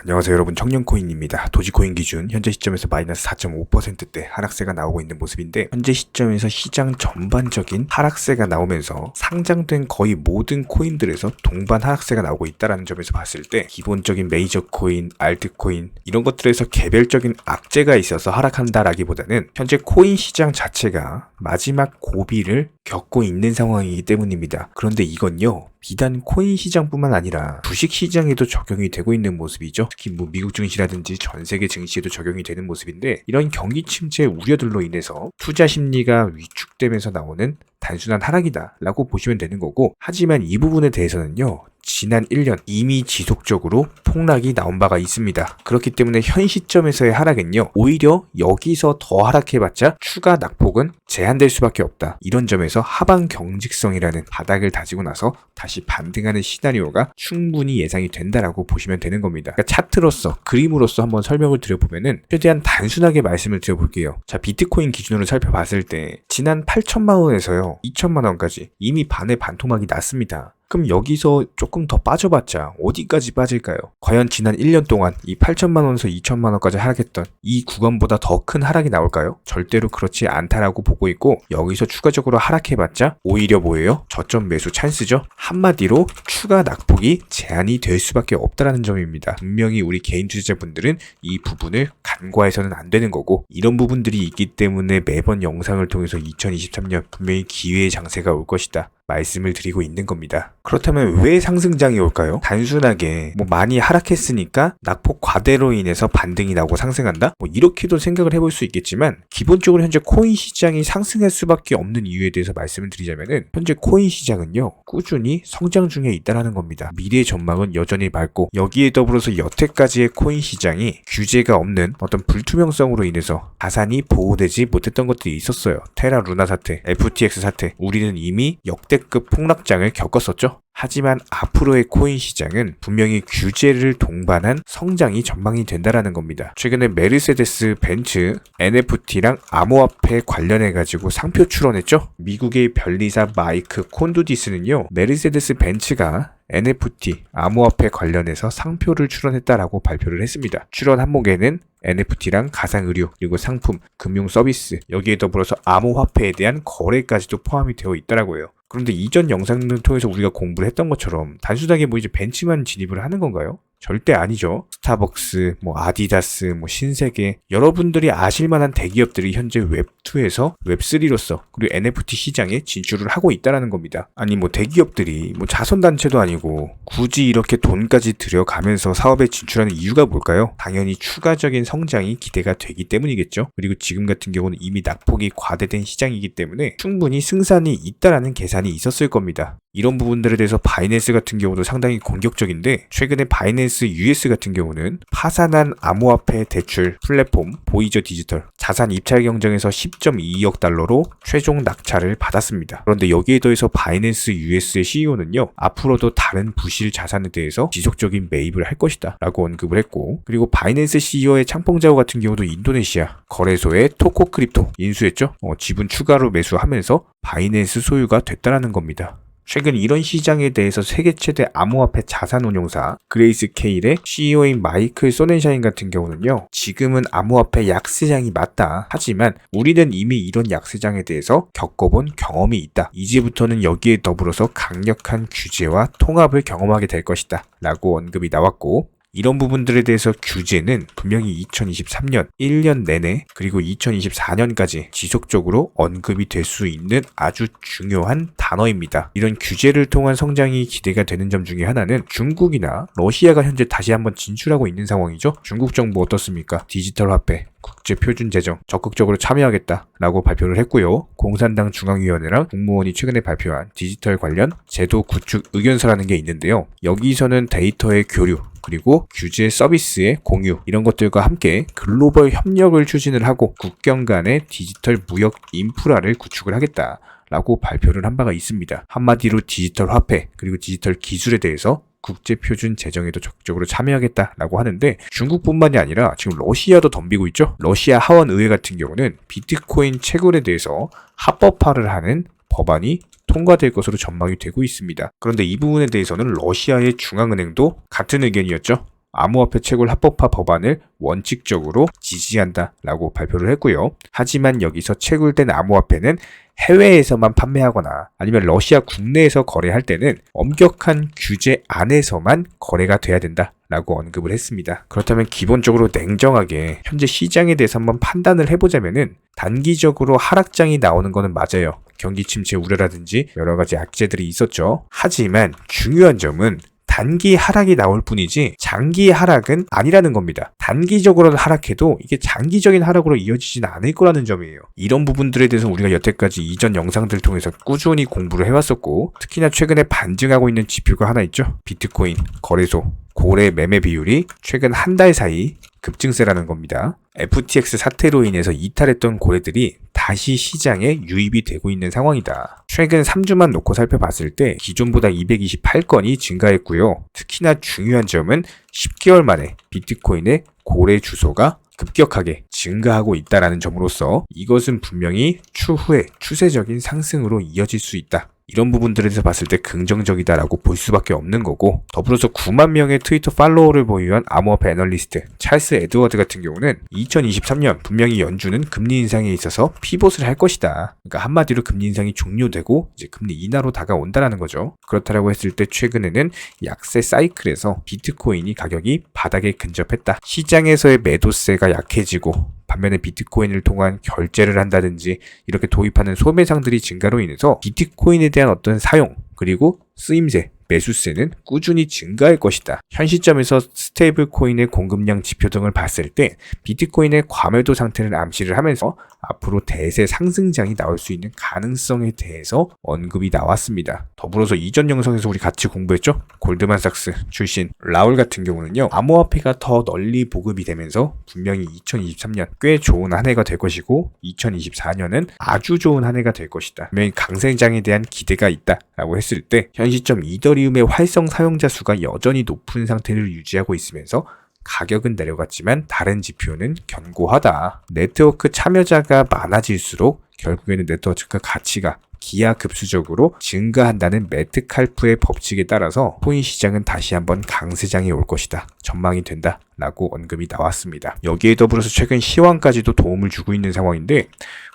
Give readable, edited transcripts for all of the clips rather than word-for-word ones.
안녕하세요 여러분, 청년코인입니다. 도지코인 기준 현재 시점에서 마이너스 4.5%대 하락세가 나오고 있는 모습인데, 현재 시점에서 시장 전반적인 하락세가 나오면서 상장된 거의 모든 코인들에서 동반 하락세가 나오고 있다는 점에서 봤을 때, 기본적인 메이저 코인, 알트코인 이런 것들에서 개별적인 악재가 있어서 하락한다라기보다는 현재 코인 시장 자체가 마지막 고비를 겪고 있는 상황이기 때문입니다. 그런데 이건요, 비단 코인 시장뿐만 아니라 주식 시장에도 적용이 되고 있는 모습이죠. 특히 미국 증시라든지 전 세계 증시에도 적용이 되는 모습인데, 이런 경기 침체 우려들로 인해서 투자 심리가 위축되면서 나오는 단순한 하락이다 라고 보시면 되는 거고, 하지만 이 부분에 대해서는요, 지난 1년 이미 지속적으로 폭락이 나온 바가 있습니다. 그렇기 때문에 현 시점에서의 하락은요, 오히려 여기서 더 하락해봤자 추가 낙폭은 제한될 수밖에 없다. 이런 점에서 하방 경직성이라는 바닥을 다지고 나서 다시 반등하는 시나리오가 충분히 예상이 된다라고 보시면 되는 겁니다. 그러니까 차트로서, 그림으로서 한번 설명을 드려보면은 최대한 단순하게 말씀을 드려볼게요. 자, 비트코인 기준으로 살펴봤을 때 지난 8천만 원에서요 2천만 원까지 이미 반의 반토막이 났습니다. 그럼 여기서 조금 더 빠져봤자 어디까지 빠질까요? 과연 지난 1년 동안 이 8천만 원에서 2천만 원까지 하락했던 이 구간보다 더 큰 하락이 나올까요? 절대로 그렇지 않다라고 보고 있고, 여기서 추가적으로 하락해봤자 오히려 뭐예요? 저점 매수 찬스죠? 한마디로 추가 낙폭이 제한이 될 수밖에 없다라는 점입니다. 분명히 우리 개인 투자자분들은 이 부분을 간과해서는 안 되는 거고, 이런 부분들이 있기 때문에 매번 영상을 통해서 2023년 분명히 기회의 장세가 올 것이다 말씀을 드리고 있는 겁니다. 그렇다면 왜 상승장이 올까요? 단순하게 많이 하락했으니까 낙폭 과대로 인해서 반등이 나오고 상승한다? 이렇게도 생각을 해볼 수 있겠지만, 기본적으로 현재 코인 시장이 상승할 수밖에 없는 이유에 대해서 말씀을 드리자면은, 현재 코인 시장은요, 꾸준히 성장 중에 있다라는 겁니다. 미래의 전망은 여전히 밝고, 여기에 더불어서 여태까지의 코인 시장이 규제가 없는 어떤 불투명성으로 인해서 자산이 보호되지 못했던 것들이 있었어요. 테라 루나 사태, FTX 사태, 우리는 이미 역대급 폭락장을 겪었었죠. 하지만 앞으로의 코인 시장은 분명히 규제를 동반한 성장이 전망이 된다라는 겁니다. 최근에 메르세데스 벤츠 NFT랑 암호화폐 관련해가지고 상표 출원했죠. 미국의 변리사 마이크 콘두디스는요, 메르세데스 벤츠가 NFT, 암호화폐 관련해서 상표를 출원했다라고 발표를 했습니다. 출원 항목에는 NFT랑 가상의료, 그리고 상품, 금융 서비스, 여기에 더불어서 암호화폐에 대한 거래까지도 포함이 되어 있더라고요. 그런데 이전 영상을 통해서 우리가 공부를 했던 것처럼 단순하게 이제 벤츠만 진입을 하는 건가요? 절대 아니죠. 스타벅스, 아디다스, 신세계, 여러분들이 아실만한 대기업들이 현재 웹2에서 웹3로서 그리고 NFT 시장에 진출을 하고 있다는 겁니다. 아니 대기업들이 자선단체도 아니고 굳이 이렇게 돈까지 들여가면서 사업에 진출하는 이유가 뭘까요? 당연히 추가적인 성장이 기대가 되기 때문이겠죠. 그리고 지금 같은 경우는 이미 낙폭이 과대된 시장이기 때문에 충분히 승산이 있다라는 계산이 있었을 겁니다. 이런 부분들에 대해서 바이낸스 같은 경우도 상당히 공격적인데, 최근에 바이낸스 US 같은 경우는 파산한 암호화폐 대출 플랫폼 보이저 디지털 자산 입찰 경쟁에서 10.22억 달러로 최종 낙찰을 받았습니다. 그런데 여기에 더해서 바이낸스 US의 CEO는요, 앞으로도 다른 부실 자산에 대해서 지속적인 매입을 할 것이다 라고 언급을 했고, 그리고 바이낸스 CEO의 창펑자오 같은 경우도 인도네시아 거래소에 토코 크립토 인수했죠. 지분 추가로 매수하면서 바이낸스 소유가 됐다라는 겁니다. 최근 이런 시장에 대해서 세계 최대 암호화폐 자산운용사 그레이스케일의 CEO인 마이클 소넨샤인 같은 경우는요, 지금은 암호화폐 약세장이 맞다. 하지만 우리는 이미 이런 약세장에 대해서 겪어본 경험이 있다. 이제부터는 여기에 더불어서 강력한 규제와 통합을 경험하게 될 것이다 라고 언급이 나왔고, 이런 부분들에 대해서 규제는 분명히 2023년 1년 내내 그리고 2024년까지 지속적으로 언급이 될 수 있는 아주 중요한 단어입니다. 이런 규제를 통한 성장이 기대가 되는 점 중에 하나는 중국이나 러시아가 현재 다시 한번 진출하고 있는 상황이죠. 중국 정부 어떻습니까? 디지털 화폐, 국제표준 제정 적극적으로 참여하겠다라고 발표를 했고요. 공산당 중앙위원회랑 국무원이 최근에 발표한 디지털 관련 제도 구축 의견서라는 게 있는데요. 여기서는 데이터의 교류, 그리고 규제 서비스의 공유, 이런 것들과 함께 글로벌 협력을 추진을 하고 국경 간의 디지털 무역 인프라를 구축을 하겠다라고 발표를 한 바가 있습니다. 한마디로 디지털 화폐 그리고 디지털 기술에 대해서 국제표준 제정에도 적극적으로 참여하겠다라고 하는데, 중국뿐만이 아니라 지금 러시아도 덤비고 있죠. 러시아 하원의회 같은 경우는 비트코인 채굴에 대해서 합법화를 하는 법안이 통과될 것으로 전망이 되고 있습니다. 그런데 이 부분에 대해서는 러시아의 중앙은행도 같은 의견이었죠. 암호화폐 채굴 합법화 법안을 원칙적으로 지지한다라고 발표를 했고요. 하지만 여기서 채굴된 암호화폐는 해외에서만 판매하거나 아니면 러시아 국내에서 거래할 때는 엄격한 규제 안에서만 거래가 돼야 된다라고 언급을 했습니다. 그렇다면 기본적으로 냉정하게 현재 시장에 대해서 한번 판단을 해보자면은 단기적으로 하락장이 나오는 거는 맞아요. 경기 침체 우려라든지 여러 가지 악재들이 있었죠. 하지만 중요한 점은 단기 하락이 나올 뿐이지 장기 하락은 아니라는 겁니다. 단기적으로는 하락해도 이게 장기적인 하락으로 이어지진 않을 거라는 점이에요. 이런 부분들에 대해서 우리가 여태까지 이전 영상들을 통해서 꾸준히 공부를 해왔었고, 특히나 최근에 반증하고 있는 지표가 하나 있죠. 비트코인 거래소 고래 매매 비율이 최근 한 달 사이 급증세라는 겁니다. FTX 사태로 인해서 이탈했던 고래들이 다시 시장에 유입이 되고 있는 상황이다. 최근 3주만 놓고 살펴봤을 때 기존보다 228건이 증가했고요. 특히나 중요한 점은 10개월 만에 비트코인의 고래 주소가 급격하게 증가하고 있다는 점으로서 이것은 분명히 추후에 추세적인 상승으로 이어질 수 있다. 이런 부분들에서 봤을 때 긍정적이다라고 볼 수밖에 없는 거고, 더불어서 9만 명의 트위터 팔로워를 보유한 암호화폐 애널리스트 찰스 에드워드 같은 경우는 2023년 분명히 연준은 금리 인상에 있어서 피봇을 할 것이다. 그러니까 한마디로 금리 인상이 종료되고 이제 금리 인하로 다가온다라는 거죠. 그렇다라고 했을 때 최근에는 약세 사이클에서 비트코인이 가격이 바닥에 근접했다. 시장에서의 매도세가 약해지고 반면에 비트코인을 통한 결제를 한다든지 이렇게 도입하는 소매상들이 증가로 인해서 비트코인에 대한 어떤 사용 그리고 쓰임새, 매수세는 꾸준히 증가할 것이다. 현 시점에서 스테이블 코인의 공급량 지표 등을 봤을 때 비트코인의 과매도 상태를 암시를 하면서 앞으로 대세 상승장이 나올 수 있는 가능성에 대해서 언급이 나왔습니다. 더불어서 이전 영상에서 우리 같이 공부했죠? 골드만삭스 출신 라울 같은 경우는요, 암호화폐가 더 널리 보급이 되면서 분명히 2023년 꽤 좋은 한 해가 될 것이고 2024년은 아주 좋은 한 해가 될 것이다. 분명히 강세장에 대한 기대가 있다라고 했을 때 현 시점 이더리움의 활성 사용자 수가 여전히 높은 상태를 유지하고 있으면서 가격은 내려갔지만 다른 지표는 견고하다. 네트워크 참여자가 많아질수록 결국에는 네트워크 가치가 기하급수적으로 증가한다는 매트칼프의 법칙에 따라서 코인 시장은 다시 한번 강세장이 올 것이다. 전망이 된다. 라고 언급이 나왔습니다. 여기에 더불어서 최근 시황까지도 도움을 주고 있는 상황인데,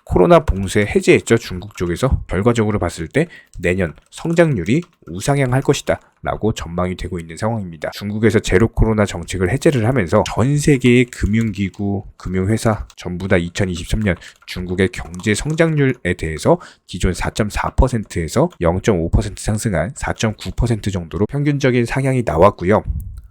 코로나 봉쇄 해제했죠. 중국 쪽에서. 결과적으로 봤을 때 내년 성장률이 우상향할 것이다 라고 전망이 되고 있는 상황입니다. 중국에서 제로 코로나 정책을 해제를 하면서 전 세계의 금융기구, 금융회사 전부 다 2023년 중국의 경제 성장률에 대해서 기존 4.4%에서 0.5% 상승한 4.9% 정도로 평균적인 상향이 나왔고요.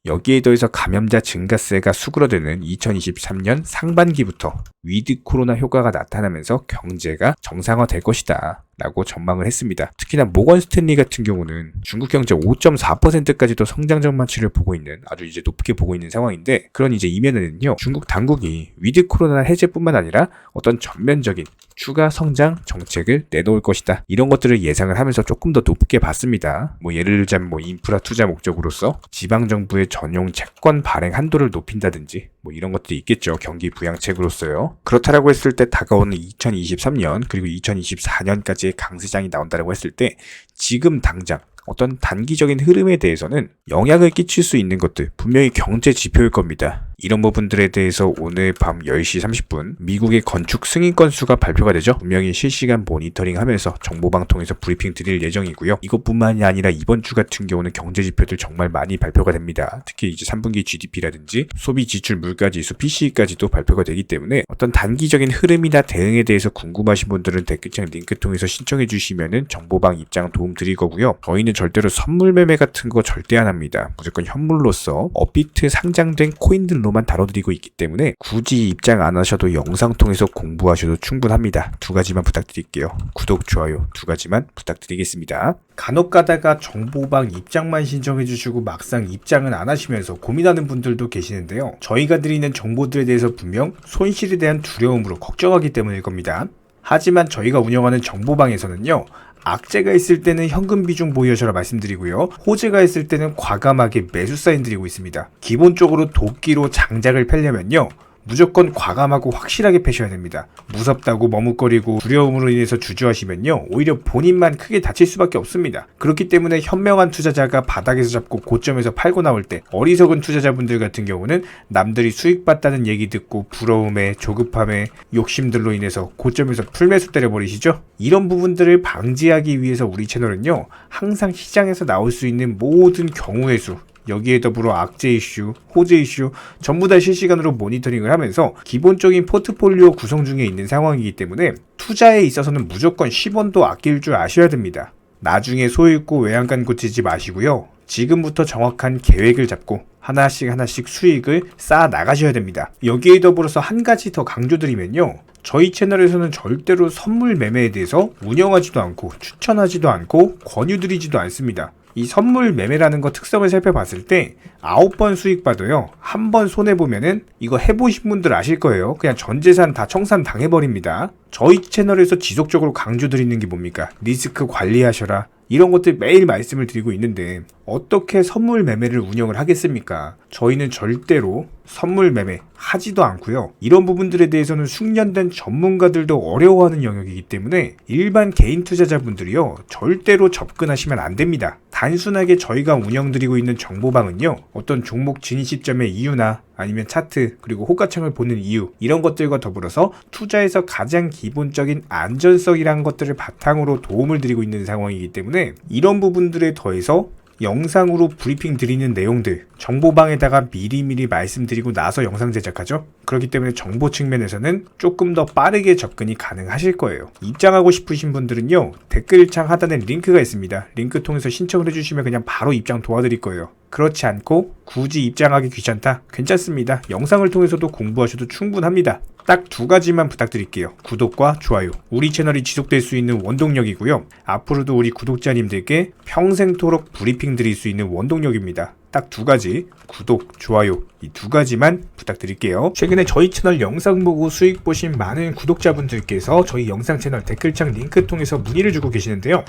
여기에 더해서 감염자 증가세가 수그러드는 2023년 상반기부터 위드 코로나 효과가 나타나면서 경제가 정상화될 것이다 라고 전망을 했습니다. 특히나 모건 스탠리 같은 경우는 중국 경제 5.4%까지도 성장 전망치를 보고 있는, 아주 이제 높게 보고 있는 상황인데, 그런 이제 이면에는요, 중국 당국이 위드 코로나 해제뿐만 아니라 어떤 전면적인 추가 성장 정책을 내놓을 것이다. 이런 것들을 예상을 하면서 조금 더 높게 봤습니다. 예를 들자면 인프라 투자 목적으로서 지방정부의 전용 채권 발행 한도를 높인다든지 이런 것들이 있겠죠. 경기 부양책으로서요. 그렇다라고 했을 때 다가오는 2023년 그리고 2024년까지의 강세장이 나온다라고 했을 때 지금 당장 어떤 단기적인 흐름에 대해서는 영향을 끼칠 수 있는 것들 분명히 경제 지표일 겁니다. 이런 부분들에 대해서 오늘 밤 10시 30분 미국의 건축 승인 건수가 발표가 되죠. 분명히 실시간 모니터링 하면서 정보방통에서 브리핑 드릴 예정이고요. 이것뿐만이 아니라 이번 주 같은 경우는 경제 지표들 정말 많이 발표가 됩니다. 특히 이제 3분기 GDP라든지 소비 지출 물가 지수 PCE까지도 발표가 되기 때문에 어떤 단기적인 흐름이나 대응에 대해서 궁금하신 분들은 댓글창 링크 통해서 신청해 주시면은 정보방 입장 도움 드릴 거고요. 저희는 절대로 선물 매매 같은 거 절대 안 합니다. 무조건 현물로서 업비트 상장된 코인들로만 다뤄드리고 있기 때문에 굳이 입장 안 하셔도 영상 통해서 공부하셔도 충분합니다. 두 가지만 부탁드릴게요. 구독, 좋아요 두 가지만 부탁드리겠습니다. 간혹 가다가 정보방 입장만 신청해 주시고 막상 입장은 안 하시면서 고민하는 분들도 계시는데요. 저희가 드리는 정보들에 대해서 분명 손실에 대한 두려움으로 걱정하기 때문일 겁니다. 하지만 저희가 운영하는 정보방에서는요, 악재가 있을 때는 현금 비중 보유하셔라 말씀드리고요, 호재가 있을 때는 과감하게 매수 사인 드리고 있습니다. 기본적으로 도끼로 장작을 펴려면요, 무조건 과감하고 확실하게 패셔야 됩니다. 무섭다고 머뭇거리고 두려움으로 인해서 주저하시면요, 오히려 본인만 크게 다칠 수밖에 없습니다. 그렇기 때문에 현명한 투자자가 바닥에서 잡고 고점에서 팔고 나올 때, 어리석은 투자자분들 같은 경우는 남들이 수익 봤다는 얘기 듣고 부러움에, 조급함에, 욕심들로 인해서 고점에서 풀매수 때려버리시죠. 이런 부분들을 방지하기 위해서 우리 채널은요, 항상 시장에서 나올 수 있는 모든 경우의 수, 여기에 더불어 악재 이슈, 호재 이슈 전부 다 실시간으로 모니터링을 하면서 기본적인 포트폴리오 구성 중에 있는 상황이기 때문에 투자에 있어서는 무조건 10원도 아낄 줄 아셔야 됩니다. 나중에 소 잃고 외양간 고치지 마시고요. 지금부터 정확한 계획을 잡고 하나씩 수익을 쌓아 나가셔야 됩니다. 여기에 더불어서 한 가지 더 강조드리면요, 저희 채널에서는 절대로 선물 매매에 대해서 운영하지도 않고 추천하지도 않고 권유드리지도 않습니다. 이 선물 매매라는 거 특성을 살펴봤을 때 9번 수익 봐도요, 한 번 손해보면은 이거 해보신 분들 아실 거예요. 그냥 전 재산 다 청산 당해버립니다. 저희 채널에서 지속적으로 강조드리는 게 뭡니까? 리스크 관리하셔라. 이런 것들 매일 말씀을 드리고 있는데 어떻게 선물 매매를 운영을 하겠습니까? 저희는 절대로 선물 매매 하지도 않고요. 이런 부분들에 대해서는 숙련된 전문가들도 어려워하는 영역이기 때문에 일반 개인 투자자분들이요, 절대로 접근하시면 안 됩니다. 단순하게 저희가 운영드리고 있는 정보방은요, 어떤 종목 진입 시점의 이유나 아니면 차트, 그리고 호가창을 보는 이유, 이런 것들과 더불어서 투자에서 가장 기본적인 안전성이라는 것들을 바탕으로 도움을 드리고 있는 상황이기 때문에 이런 부분들에 더해서 영상으로 브리핑 드리는 내용들, 정보방에다가 미리미리 말씀드리고 나서 영상 제작하죠. 그렇기 때문에 정보 측면에서는 조금 더 빠르게 접근이 가능하실 거예요. 입장하고 싶으신 분들은요, 댓글창 하단에 링크가 있습니다. 링크 통해서 신청을 해주시면 그냥 바로 입장 도와드릴 거예요. 그렇지 않고 굳이 입장하기 귀찮다? 괜찮습니다. 영상을 통해서도 공부하셔도 충분합니다. 딱 두 가지만 부탁드릴게요. 구독과 좋아요. 우리 채널이 지속될 수 있는 원동력이고요. 앞으로도 우리 구독자님들께 평생토록 브리핑 드릴 수 있는 원동력입니다. 딱 두 가지, 구독, 좋아요, 이 두 가지만 부탁드릴게요. 최근에 저희 채널 영상 보고 수익 보신 많은 구독자분들께서 저희 영상 채널 댓글창 링크 통해서 문의를 주고 계시는데요.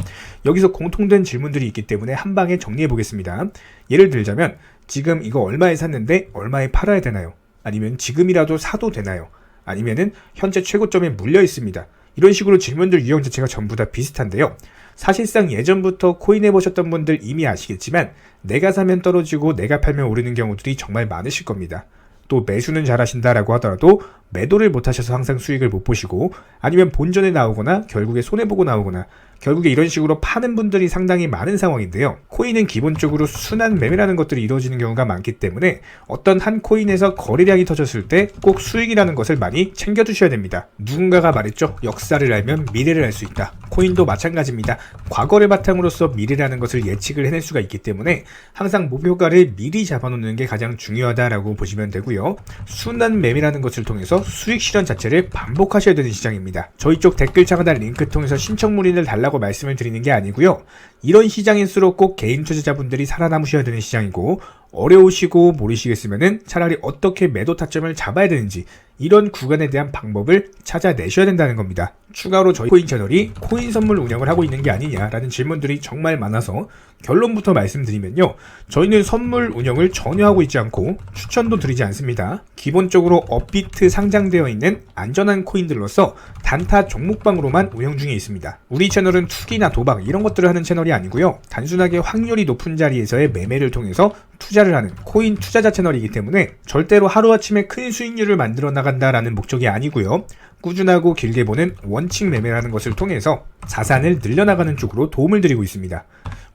여기서 공통된 질문들이 있기 때문에 한 방에 정리해 보겠습니다. 예를 들자면, 지금 이거 얼마에 샀는데 얼마에 팔아야 되나요? 아니면 지금이라도 사도 되나요? 아니면은 현재 최고점에 물려 있습니다. 이런 식으로 질문들 유형 자체가 전부 다 비슷한데요. 사실상 예전부터 코인 해보셨던 분들 이미 아시겠지만, 내가 사면 떨어지고 내가 팔면 오르는 경우들이 정말 많으실 겁니다. 또 매수는 잘하신다라고 하더라도 매도를 못하셔서 항상 수익을 못 보시고, 아니면 본전에 나오거나 결국에 손해보고 나오거나, 결국에 이런 식으로 파는 분들이 상당히 많은 상황인데요. 코인은 기본적으로 순환 매매라는 것들이 이루어지는 경우가 많기 때문에 어떤 한 코인에서 거래량이 터졌을 때 꼭 수익이라는 것을 많이 챙겨두셔야 됩니다. 누군가가 말했죠. 역사를 알면 미래를 알 수 있다. 코인도 마찬가지입니다. 과거를 바탕으로서 미래라는 것을 예측을 해낼 수가 있기 때문에 항상 목표가를 미리 잡아놓는 게 가장 중요하다라고 보시면 되고요. 순환 매매라는 것을 통해서 수익 실현 자체를 반복하셔야 되는 시장입니다. 저희 쪽 댓글창 하단 링크 통해서 신청 문의를 달라고 말씀을 드리는 게 아니고요. 이런 시장일수록 꼭 개인 투자자분들이 살아남으셔야 되는 시장이고, 어려우시고 모르시겠으면은 차라리 어떻게 매도 타점을 잡아야 되는지, 이런 구간에 대한 방법을 찾아내셔야 된다는 겁니다. 추가로 저희 코인 채널이 코인 선물 운영을 하고 있는 게 아니냐라는 질문들이 정말 많아서 결론부터 말씀드리면요, 저희는 선물 운영을 전혀 하고 있지 않고 추천도 드리지 않습니다. 기본적으로 업비트 상장되어 있는 안전한 코인들로서 단타 종목방으로만 운영 중에 있습니다. 우리 채널은 투기나 도박 이런 것들을 하는 채널이 아니고요, 단순하게 확률이 높은 자리에서의 매매를 통해서 투자를 하는 코인 투자자 채널이기 때문에 절대로 하루아침에 큰 수익률을 만들어 나간다라는 목적이 아니고요, 꾸준하고 길게 보는 원칙 매매라는 것을 통해서 자산을 늘려나가는 쪽으로 도움을 드리고 있습니다.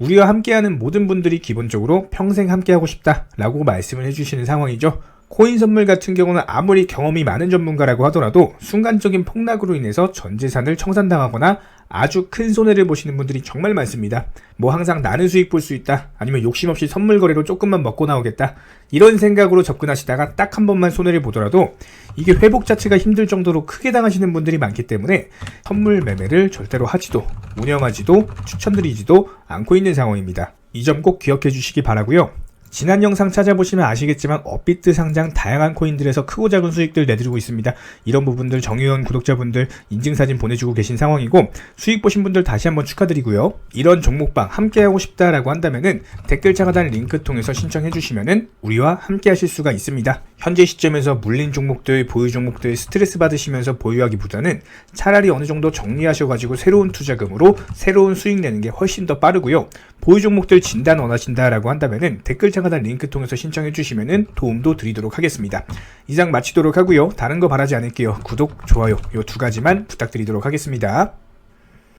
우리와 함께하는 모든 분들이 기본적으로 평생 함께하고 싶다라고 말씀을 해주시는 상황이죠. 코인 선물 같은 경우는 아무리 경험이 많은 전문가라고 하더라도 순간적인 폭락으로 인해서 전 재산을 청산당하거나 아주 큰 손해를 보시는 분들이 정말 많습니다. 뭐 항상 나는 수익 볼 수 있다, 아니면 욕심 없이 선물 거래로 조금만 먹고 나오겠다, 이런 생각으로 접근하시다가 딱 한 번만 손해를 보더라도 이게 회복 자체가 힘들 정도로 크게 당하시는 분들이 많기 때문에 선물 매매를 절대로 하지도 운영하지도 추천드리지도 않고 있는 상황입니다. 이 점 꼭 기억해 주시기 바라고요. 지난 영상 찾아보시면 아시겠지만 업비트 상장 다양한 코인들에서 크고 작은 수익들 내드리고 있습니다. 이런 부분들 정의원 구독자분들 인증사진 보내주고 계신 상황이고, 수익 보신 분들 다시 한번 축하드리고요. 이런 종목방 함께하고 싶다라고 한다면은 댓글창 하단 링크 통해서 신청해 주시면은 우리와 함께 하실 수가 있습니다. 현재 시점에서 물린 종목들, 보유 종목들 스트레스 받으시면서 보유하기보다는 차라리 어느 정도 정리하셔가지고 새로운 투자금으로 새로운 수익 내는 게 훨씬 더 빠르고요. 보유 종목들 진단 원하신다라고 한다면은 댓글창 하단 링크 통해서 신청해 주시면은 도움도 드리도록 하겠습니다. 이상 마치도록 하고요. 다른 거 바라지 않을게요. 구독, 좋아요 요 두 가지만 부탁드리도록 하겠습니다.